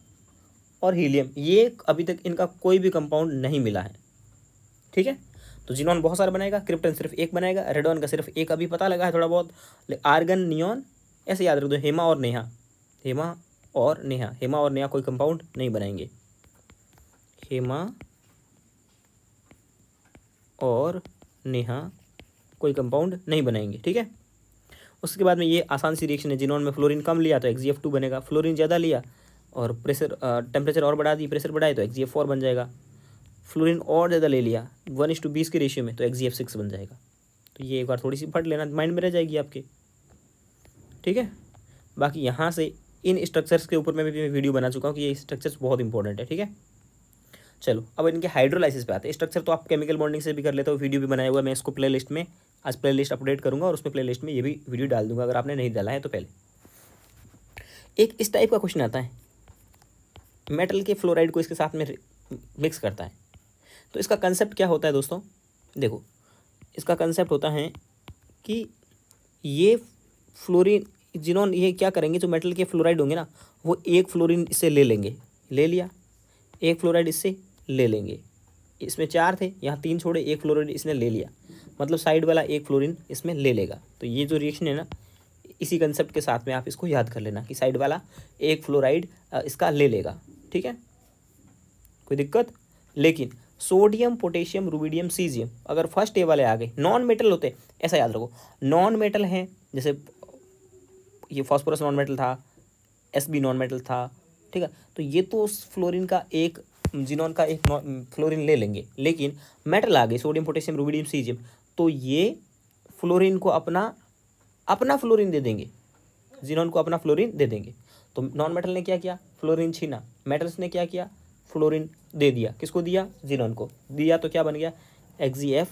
और हीलियम, ये अभी तक इनका कोई भी कंपाउंड नहीं मिला है। ठीक है, तो जिनॉन बहुत सारा बनाएगा, क्रिप्टन सिर्फ एक बनाएगा, रेडॉन का सिर्फ एक अभी पता लगा है थोड़ा बहुत। आर्गन, नियॉन, ऐसे याद रख दो, हेमा और नेहा, हेमा और नेहा कोई कंपाउंड नहीं बनाएंगे, हेमा और नेहा कोई कंपाउंड नहीं बनाएंगे। ठीक है, उसके बाद में ये आसान सी रिएक्शन है, जिनॉन में फ्लोरीन कम लिया तो EgF2 बनेगा, फ्लोरीन ज़्यादा लिया और प्रेशर टेम्परेचर और बढ़ा दी, प्रेशर बढ़ाए तो EgF4 बन जाएगा। फ्लोरीन और ज़्यादा ले लिया 1:20 के रेशियो में तो EgF6 बन जाएगा। तो ये एक बार थोड़ी सी पढ़ लेना, माइंड में रह जाएगी आपके। ठीक है, बाकी यहाँ से इन स्ट्रक्चर्स के ऊपर मैं भी वीडियो बना चुका हूँ कि ये स्ट्रक्चर्स बहुत इंपॉर्टेंट है। ठीक है, चलो अब इनके हाइड्रोलाइसिस पे आते हैं। स्ट्रक्चर तो आप केमिकल बॉन्डिंग से भी कर लेते हो, वीडियो भी बनाया हुआ है, मैं इसको प्ले लिस्ट में आज प्ले लिस्ट अपडेट करूँगा और उसमें प्ले लिस्ट में ये भी वीडियो डाल दूंगा अगर आपने नहीं डाला है तो। पहले एक इस टाइप का क्वेश्चन आता है, मेटल के फ्लोराइड को इसके साथ में मिक्स करता है, तो इसका कंसेप्ट क्या होता है दोस्तों, देखो इसका कंसेप्ट होता है कि ये फ्लोरीन, जिन्होंने ये क्या करेंगे, जो मेटल के फ्लोराइड होंगे ना, वो एक फ्लोरीन इससे ले लेंगे, ले लिया, एक फ्लोराइड इससे ले लेंगे, इसमें 4 थे, यहाँ 3 छोड़े, एक फ्लोराइड इसने ले लिया, मतलब साइड वाला एक फ्लोरीन इसमें ले लेगा। तो ये जो रिएक्शन है ना, इसी कंसेप्ट के साथ में आप इसको याद कर लेना कि साइड वाला एक फ्लोराइड इसका ले लेगा। ठीक है, कोई दिक्कत? लेकिन सोडियम, पोटेशियम, रुबिडियम, सीजियम अगर फर्स्ट ए वाले आ गए, नॉन मेटल होते, ऐसा याद रखो, नॉन मेटल हैं, जैसे ये फॉस्फोरस नॉन मेटल था, एसबी नॉन मेटल था, ठीक है, तो ये तो फ्लोरीन का एक, जिनॉन का एक फ्लोरीन ले लेंगे। लेकिन मेटल आ गए, सोडियम, पोटेशियम, रुबिडियम, सीजियम, तो ये फ्लोरीन को अपना फ्लोरीन दे देंगे, जिनॉन को अपना फ्लोरीन दे देंगे। तो नॉन मेटल ने क्या किया, फ्लोरीन छीना, मेटल्स ने क्या किया, फ्लोरीन दे दिया, किसको दिया, जिनॉन को दिया, तो क्या बन गया, XeF।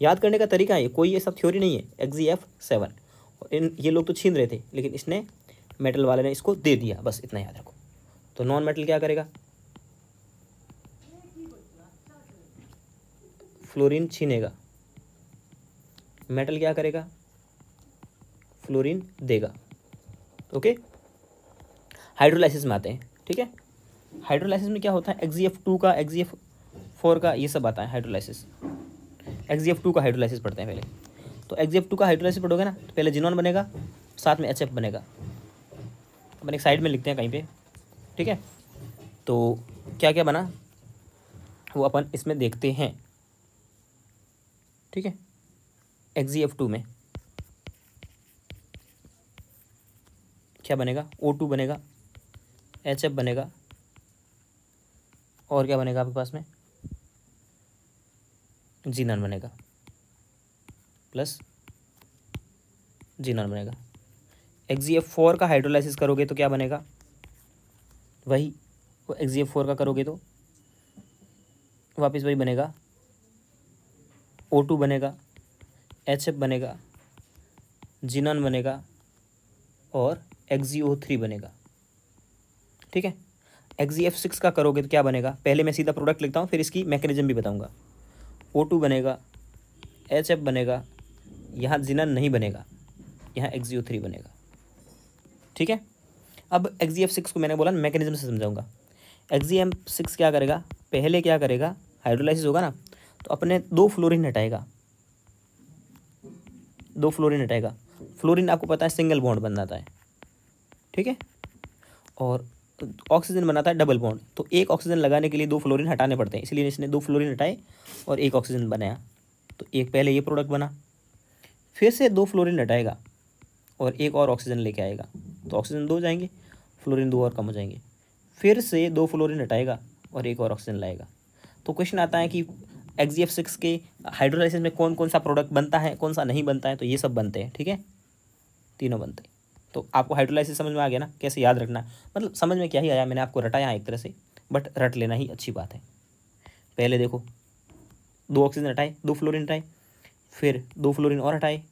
याद करने का तरीका है, कोई ये सब थ्योरी नहीं है, XeF7। ये लोग तो छीन रहे थे, लेकिन इसने, मेटल वाले ने इसको दे दिया, बस इतना याद रखो। तो नॉन मेटल क्या करेगा, फ्लोरीन छीनेगा, मेटल क्या करेगा, फ्लोरीन देगा। ओके, हाइड्रोलाइसिस में आते हैं। ठीक है, हाइड्रोलाइसिस में क्या होता है, XeF2 का, XeF4 का, ये सब आता है हाइड्रोलाइसिस। XeF2 का हाइड्रोलाइसिस पढ़ते हैं पहले। तो XeF2 का हाइड्रोलाइसिस पढ़ोगे ना, तो पहले जिनॉन बनेगा, साथ में HF बनेगा, अपन एक साइड में लिखते हैं कहीं पे। ठीक है, तो क्या क्या बना वो अपन इसमें देखते हैं। ठीक है, XeF2 में क्या बनेगा, O2 बनेगा, HF बनेगा, और क्या बनेगा आपके पास में, जीनॉन बनेगा, प्लस जीनॉन बनेगा। XeF4 का हाइड्रोलाइसिस करोगे तो क्या बनेगा, वही वो XeF4 का करोगे तो वापस वही बनेगा, O2 बनेगा, HF बनेगा, जीनॉन बनेगा, और XeO3 बनेगा। ठीक है, XeF6 का करोगे तो क्या बनेगा, पहले मैं सीधा प्रोडक्ट लिखता हूँ, फिर इसकी मैकेनिज्म भी बताऊँगा। O2 बनेगा, HF बनेगा, यहाँ जीनॉन नहीं बनेगा, यहाँ XeO3 बनेगा। ठीक है, अब XeF6 को मैंने बोला मैकेनिज्म से समझाऊंगा। XeF6 क्या करेगा, पहले क्या करेगा, हाइड्रोलाइसिस होगा ना, तो अपने 2 फ्लोरीन हटाएगा, 2 फ्लोरीन हटाएगा। फ्लोरीन आपको पता है सिंगल बॉन्ड बनाता है, ठीक है, और ऑक्सीजन बनाता है डबल बॉन्ड। तो एक ऑक्सीजन लगाने के लिए 2 फ्लोरीन हटाने पड़ते हैं, इसलिए इसने 2 फ्लोरीन हटाए और एक ऑक्सीजन बनाया। तो एक पहले ये प्रोडक्ट बना, फिर से 2 फ्लोरीन हटाएगा और एक और ऑक्सीजन लेके आएगा, तो ऑक्सीजन 2 जाएंगे, फ्लोरीन 2 और कम हो जाएंगे। फिर से 2 फ्लोरीन हटाएगा और एक और ऑक्सीजन लाएगा। तो क्वेश्चन आता है कि XeF6 के हाइड्रोलाइसिस में कौन कौन सा प्रोडक्ट बनता है, कौन सा नहीं बनता है, तो ये सब बनते हैं। ठीक है, तीनों बनते हैं। तो आपको हाइड्रोलाइसिस समझ में आ गया ना, कैसे याद रखना है, मतलब समझ में क्या ही आया, मैंने आपको रटाया एक तरह से, बट रट लेना ही अच्छी बात है। पहले देखो 2 ऑक्सीजन हटाए, 2 फ्लोरीन हटाए, फिर 2 फ्लोरीन और हटाए,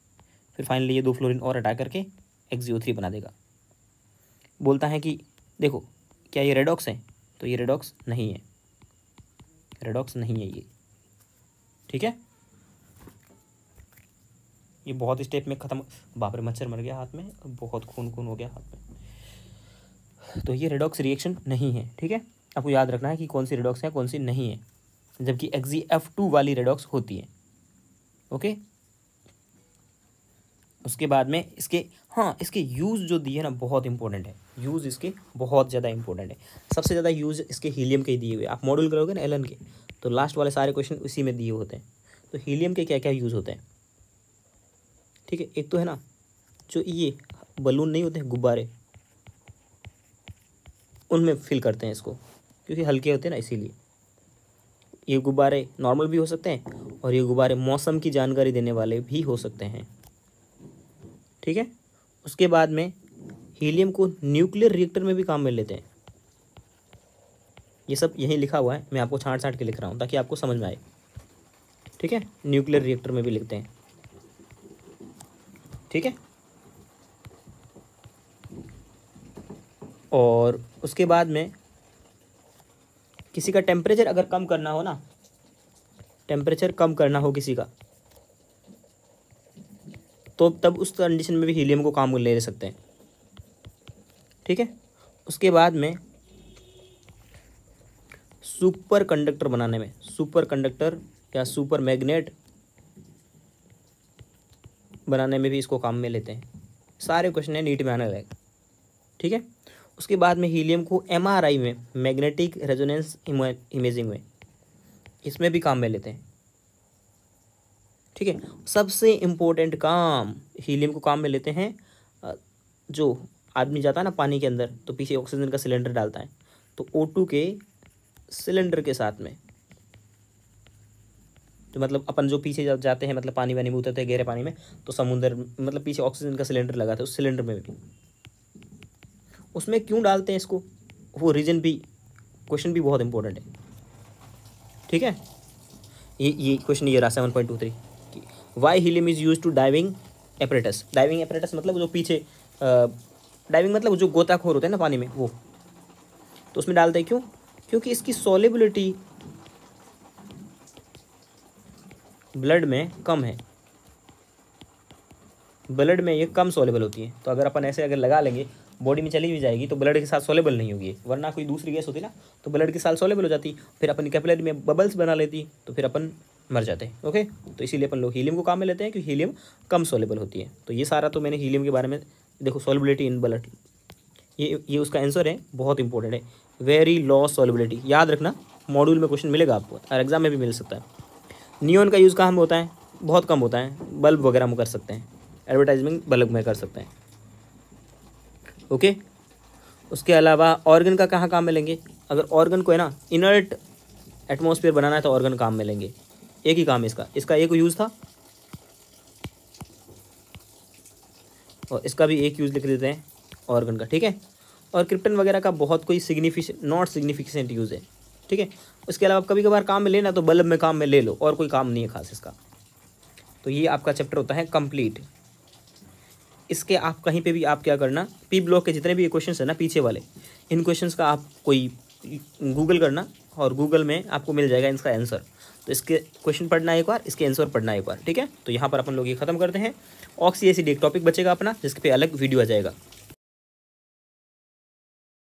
फिर फाइनली ये 2 फ्लोरीन और हटा करके XeO3 बना देगा। बोलता है कि देखो क्या ये रेडॉक्स है, तो ये रेडॉक्स नहीं है, रेडॉक्स नहीं है ये। ठीक है, ये बहुत स्टेप में ख़त्म, बाप रे मच्छर मर गया हाथ में, बहुत खून खून हो गया हाथ में। तो ये रेडॉक्स रिएक्शन नहीं है। ठीक है, आपको याद रखना है कि कौन सी रेडॉक्स है, कौन सी नहीं है, जबकि XeF2 वाली रेडॉक्स होती है। ओके, उसके बाद में इसके, हाँ इसके यूज़ जो दिए ना बहुत इंपॉर्टेंट है, यूज़ इसके बहुत ज़्यादा इंपॉर्टेंट है। सबसे ज़्यादा यूज़ इसके हीलियम के दिए हुए, आप मॉड्यूल करोगे ना एलन के, तो लास्ट वाले सारे क्वेश्चन उसी में दिए होते हैं। तो हीलियम के क्या क्या यूज़ होते हैं, ठीक है, एक तो है ना जो ये बलून नहीं होते हैं, गुब्बारे, उनमें फिल करते हैं इसको, क्योंकि हल्के होते हैं ना, इसीलिए। ये गुब्बारे नॉर्मल भी हो सकते हैं और ये गुब्बारे मौसम की जानकारी देने वाले भी हो सकते हैं। ठीक है, उसके बाद में हीलियम को न्यूक्लियर रिएक्टर में भी काम में लेते हैं। ये सब यहीं लिखा हुआ है, मैं आपको छांट छांट के लिख रहा हूँ ताकि आपको समझ में आए। ठीक है, न्यूक्लियर रिएक्टर में भी लिखते हैं। ठीक है, और उसके बाद में किसी का टेम्परेचर अगर कम करना हो ना, टेम्परेचर कम करना हो किसी का, तो तब उस कंडीशन में भी हीलियम को काम में ले सकते हैं, ठीक है। उसके बाद में सुपर कंडक्टर बनाने में, सुपर कंडक्टर या सुपर मैग्नेट बनाने में भी इसको काम में लेते हैं। सारे क्वेश्चन है नीट में आने लगेगा, ठीक है। उसके बाद में हीलियम को MRI में, मैग्नेटिक रेजोनेंस इमेजिंग में, इसमें भी काम में लेते हैं, ठीक है। सबसे इम्पोर्टेंट काम हीलियम को काम में लेते हैं, जो आदमी जाता है ना पानी के अंदर तो पीछे ऑक्सीजन का सिलेंडर डालता है, तो O2 के सिलेंडर के साथ में, तो मतलब अपन जो पीछे जब जाते हैं, मतलब पानी वानी में उतरते हैं गहरे पानी में, तो समुद्र मतलब पीछे ऑक्सीजन का सिलेंडर लगा था, उस सिलेंडर में भी, उसमें क्यों डालते हैं इसको, वो रीजन भी, क्वेश्चन भी बहुत इंपॉर्टेंट है, ठीक है। ये क्वेश्चन ये रहा 7.23 कि why helium is use to diving apparatus. Diving apparatus मतलब जो पीछे डाइविंग मतलब जो गोताखोर होते हैं ना पानी में, वो तो उसमें डालते हैं क्यों, क्योंकि इसकी सॉल्युबिलिटी ब्लड में कम है, ब्लड में ये कम सॉल्युबल होती है। तो अगर अपन ऐसे अगर लगा लेंगे, बॉडी में चली भी जाएगी तो ब्लड के साथ सॉल्युबल नहीं होगी, वरना कोई दूसरी गैस होती ना तो ब्लड के साथ सॉल्युबल हो जाती, फिर अपन कैपिलरी में बबल्स बना लेती, तो फिर अपन मर जाते हैं, ओके। तो इसीलिए अपन लोग हीलियम को काम में लेते हैं, क्योंकि हीलियम कम सॉल्युबल होती है। तो ये सारा तो मैंने हीलियम के बारे में, देखो सॉल्युबिलिटी इन ब्लड, ये उसका आंसर है, बहुत इंपॉर्टेंट है, वेरी लो सॉल्युबिलिटी, याद रखना, मॉड्यूल में क्वेश्चन मिलेगा आपको और एग्जाम में भी मिल सकता है। नियॉन का यूज़ कहाँ में होता है, बहुत कम होता है, बल्ब वगैरह में कर सकते हैं, एडवर्टाइजमेंट बल्ब में कर सकते हैं, ओके। उसके अलावा ऑर्गन का कहाँ काम में लेंगे, अगर ऑर्गन को है ना इनर्ट एटमॉस्फेयर बनाना है तो ऑर्गन काम में लेंगे, एक ही काम है इसका एक यूज़ था, और इसका भी एक यूज़ लिख देते हैं ऑर्गन का, ठीक है। और क्रिप्टन वगैरह का बहुत कोई नॉट सिग्निफिकेंट यूज़ है, ठीक है। उसके अलावा कभी कभार काम में लेना तो बल्ब में काम में ले लो, और कोई काम नहीं है खास इसका। तो ये आपका चैप्टर होता है कंप्लीट। इसके आप कहीं पे भी आप क्या करना, पी ब्लॉक के जितने भी क्वेश्चंस है ना पीछे वाले, इन क्वेश्चंस का आप कोई गूगल करना, और गूगल में आपको मिल जाएगा इसका आंसर। तो इसके क्वेश्चन पढ़ना एक बार, इसके आंसर पढ़ना एक बार, ठीक है। तो यहाँ पर अपन लोग ये खत्म करते हैं। ऑक्सी एसिड एक टॉपिक बचेगा अपना, जिसके पे अलग वीडियो आ जाएगा।